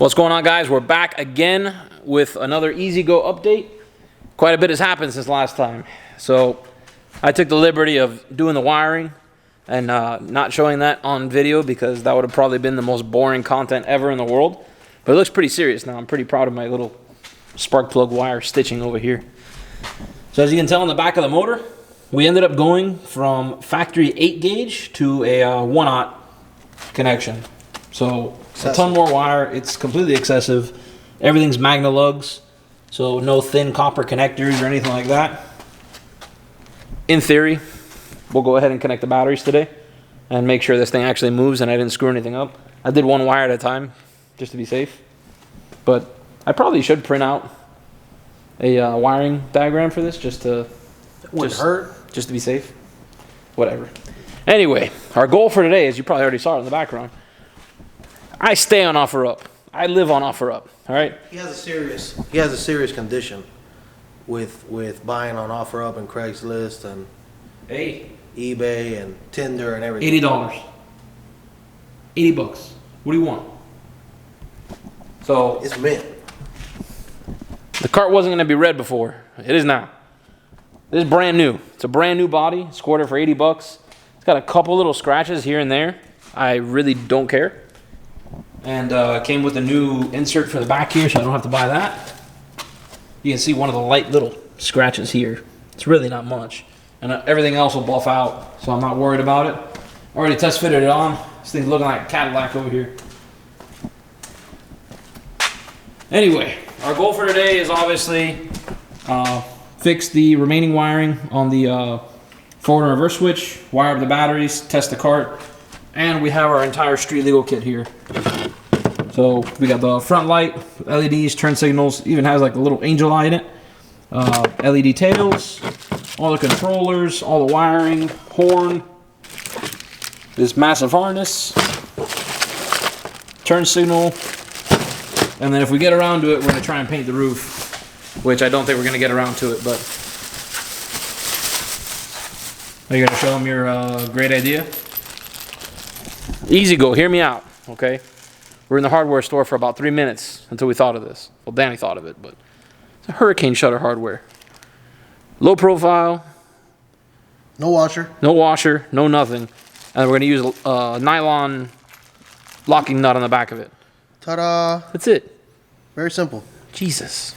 What's going on, guys? We're back again with another EZGO update. Quite a bit has happened since last time. So I took the liberty of doing the wiring and not showing that on video because that would have probably been the most boring content ever in the world. But it looks pretty serious now. I'm pretty proud of my little spark plug wire stitching over here. So as you can tell on the back of the motor, we ended up going from factory 8 gauge to a 1/0 connection. So a ton more wire. It's completely excessive. Everything's Magna lugs, so no thin copper connectors or anything like that. In theory, we'll go ahead and connect the batteries today and make sure this thing actually moves and I didn't screw anything up. I did one wire at a time just to be safe, but I probably should print out a wiring diagram for this just to just to be safe. Whatever. Anyway, our goal for today, as you probably already saw it in the background, I stay on offer up. I live on offer up. All right. He has a serious condition with buying on offer up and Craigslist and eBay and Tinder and everything. $80. $80. What do you want? So it's mint. The cart wasn't going to be red before. It is now. This is brand new. It's a brand new body. Scored it for $80. It's got a couple little scratches here and there. I really don't care. And came with a new insert for the back here, so I don't have to buy that. You can see one of the light little scratches here. It's really not much. And everything else will buff out, so I'm not worried about it. Already test fitted it on. This thing's looking like a Cadillac over here. Anyway, our goal for today is obviously fix the remaining wiring on the forward and reverse switch, wire up the batteries, test the cart, and we have our entire street legal kit here. So we got the front light, LEDs, turn signals, even has like a little angel eye in it, LED tails, all the controllers, all the wiring, horn, this massive harness, turn signal, and then if we get around to it, we're going to try and paint the roof, which I don't think we're going to get around to it, but are you going to show them your great idea? EZGO, hear me out, okay? We're in the hardware store for about 3 minutes until we thought of this. Well, Danny thought of it, but it's a hurricane shutter hardware. Low profile. No washer. No washer, no nothing. And we're going to use a nylon locking nut on the back of it. Ta-da. That's it. Very simple. Jesus.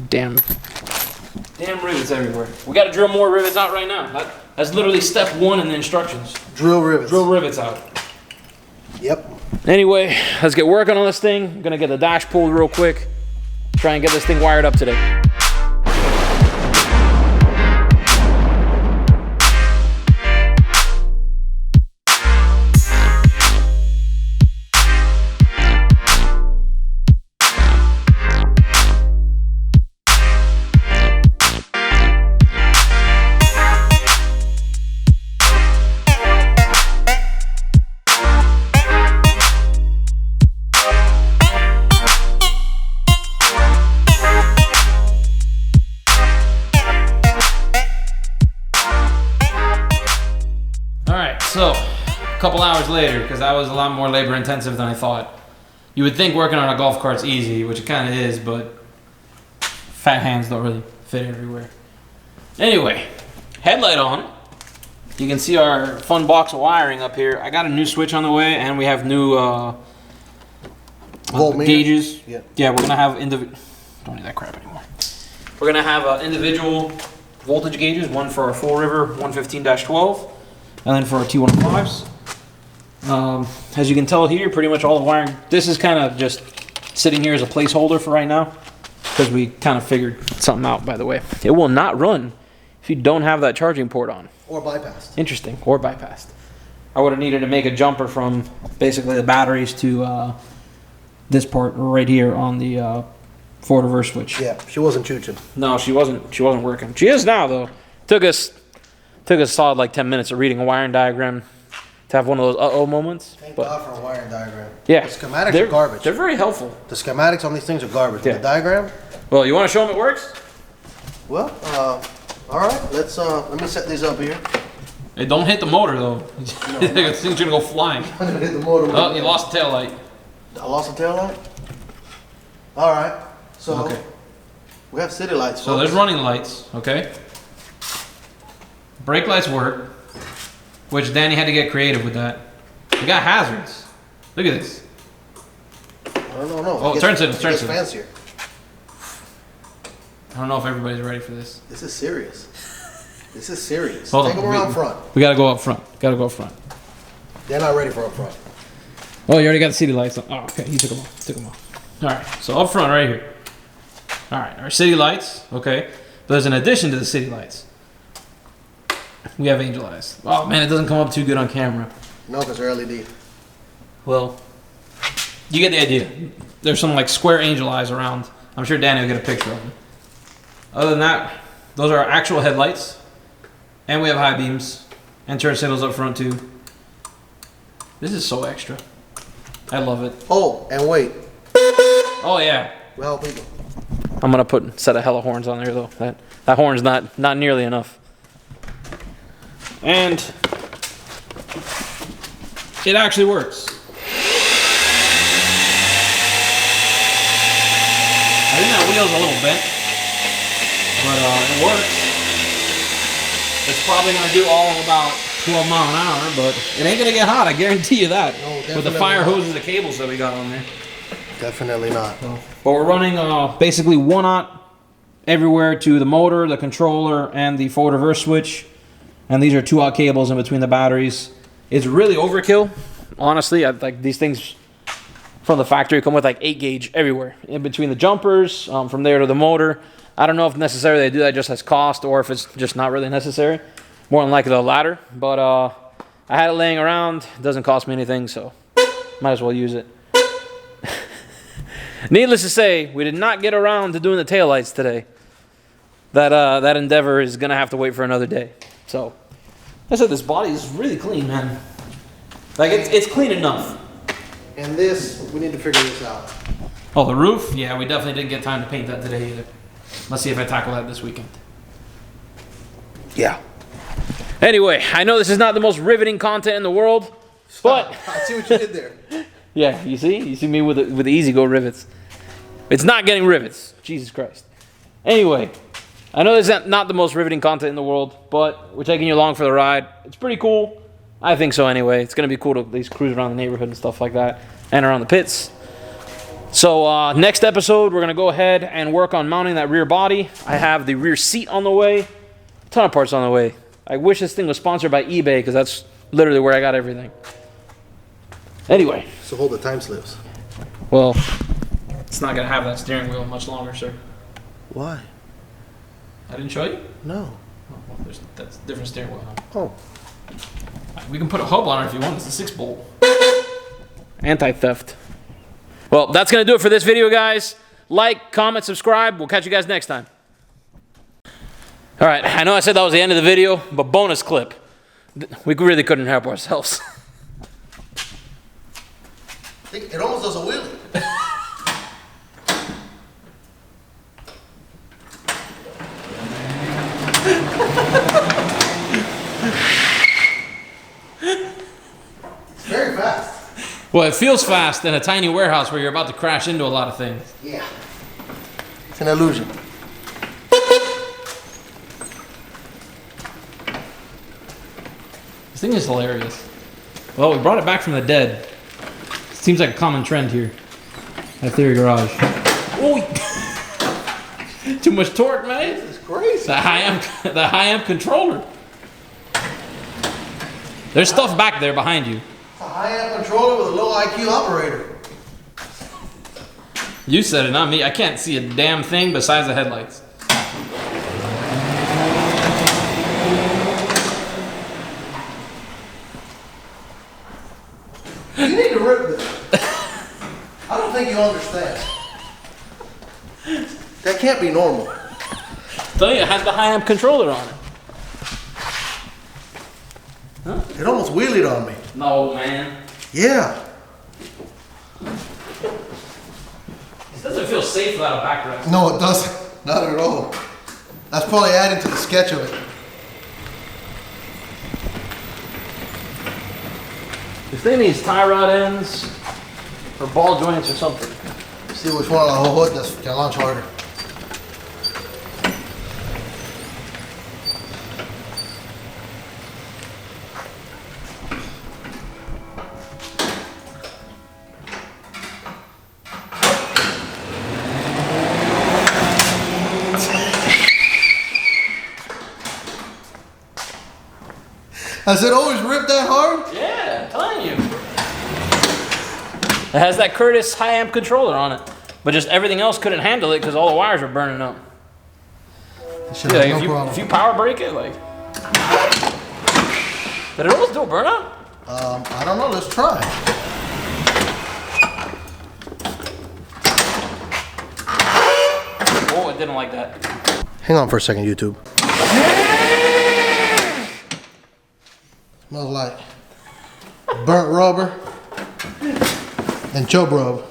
Damn rivets everywhere. We got to drill more rivets out right now. That's literally step 1 in the instructions. Drill rivets. Drill rivets out. Yep. Anyway, let's get working on this thing. I'm gonna get the dash pulled real quick. Try and get this thing wired up today. So, a couple hours later, because that was a lot more labor intensive than I thought. You would think working on a golf cart's easy, which it kind of is, but fat hands don't really fit everywhere. Anyway, headlight on. You can see our fun box of wiring up here. I got a new switch on the way, and we have new gauges. Yeah, we're gonna have don't need that crap anymore. We're gonna have individual voltage gauges, one for our full river 115-12. And then for our T105s, as you can tell here, pretty much all the wiring, this is kind of just sitting here as a placeholder for right now, because we kind of figured something out, by the way. It will not run if you don't have that charging port on. Or bypassed. Interesting, or bypassed. I would have needed to make a jumper from basically the batteries to this part right here on the forward reverse switch. Yeah, she wasn't chooching. No, she wasn't working. She is now, though. Took us solid like 10 minutes of reading a wiring diagram to have one of those uh-oh moments. Thank God for a wiring diagram. Yeah. The schematics are garbage. They're very helpful. The schematics on these things are garbage. Yeah. But the diagram? Well, you want to show them it works? Well, all right. Let me set these up here. Hey, don't hit the motor though. This thing's gonna go flying. I'm gonna hit the motor. Oh, you lost the tail light. I lost the tail light? All right. So Okay. we have city lights. So there's running lights, okay? Brake lights work, which Danny had to get creative with that. We got hazards. Look at this. I don't know. Oh, turn to it, turn It's to it. fancier. I don't know if everybody's ready for this. This is serious. This is serious. Hold Take on, them around front. We gotta go up front. Gotta go up front. They're not ready for up front. Oh, you already got the city lights on. Oh, okay. He took them off. Took them off. All right. So up front, right here. All right. Our city lights. Okay. But there's an addition to the city lights. We have angel eyes. Oh man, it doesn't come up too good on camera. No, because they're LED. Well, you get the idea. There's some like square angel eyes around. I'm sure Danny will get a picture of them. Other than that, those are our actual headlights. And we have high beams and turn signals up front too. This is so extra. I love it. Oh, and wait. Oh yeah. Well, people. I'm gonna put a set of hella horns on there though. That horn's not nearly enough. And it actually works. I think that wheel's a little bent, but it works. It's probably gonna do all of about 12 miles an hour, but it ain't gonna get hot. I guarantee you that. No, with the fire hoses, the cables that we got on there. Definitely not. But we're running basically 1/0 everywhere to the motor, the controller, and the forward reverse switch. And these are 2/0 cables in between the batteries. It's really overkill. Honestly, like these things from the factory come with like 8 gauge everywhere. In between the jumpers, from there to the motor. I don't know if necessarily they do that just as cost or if it's just not really necessary. More than likely the latter. But I had it laying around. It doesn't cost me anything, so might as well use it. Needless to say, we did not get around to doing the taillights today. That endeavor is going to have to wait for another day. So, like I said, this body is really clean, man. Like, it's clean enough. And this, we need to figure this out. Oh, the roof? Yeah, we definitely didn't get time to paint that today either. Let's see if I tackle that this weekend. Yeah. Anyway, I know this is not the most riveting content in the world, but... I see what you did there. Yeah, you see? You see me with the EZGO rivets. It's not getting rivets. Jesus Christ. Anyway, I know this is not the most riveting content in the world, but we're taking you along for the ride. It's pretty cool. I think so anyway. It's going to be cool to at least cruise around the neighborhood and stuff like that, and around the pits. So next episode, we're going to go ahead and work on mounting that rear body. I have the rear seat on the way. A ton of parts on the way. I wish this thing was sponsored by eBay because that's literally where I got everything. Anyway. So hold the time slips. Well, it's not going to have that steering wheel much longer, sir. Why? I didn't show you? No. Oh, well, that's a different steering wheel. Oh. We can put a hub on it if you want. It's a 6-bolt. Anti-theft. Well, that's going to do it for this video, guys. Like, comment, subscribe. We'll catch you guys next time. All right, I know I said that was the end of the video, but bonus clip. We really couldn't help ourselves. It almost does a wheelie. It's very fast. Well, it feels fast in a tiny warehouse where you're about to crash into a lot of things. Yeah. It's an illusion. This thing is hilarious. Well, we brought it back from the dead. Seems like a common trend here at Theory Garage. Oh, too much torque, man. This is crazy. The high amp controller. There's stuff back there behind you. It's a high-end controller with a low IQ operator. You said it, not me. I can't see a damn thing besides the headlights. You need to rip this. I don't think you understand. That can't be normal. Tell you, it has the high amp controller on it. Huh? It almost wheelied on me. No, man. Yeah. This doesn't feel safe without a backrest. No, it doesn't. Not at all. That's probably adding to the sketch of it. This thing needs tie rod ends or ball joints or something. See which one of the whole hood can launch harder. Has it always ripped that hard? Yeah, I'm telling you. It has that Curtis high amp controller on it, but just everything else couldn't handle it because all the wires were burning up. Yeah, if you power break it, like, did it almost do a burnout? I don't know. Let's try. Oh, it didn't like that. Hang on for a second, YouTube. Smells like burnt rubber and chub rub.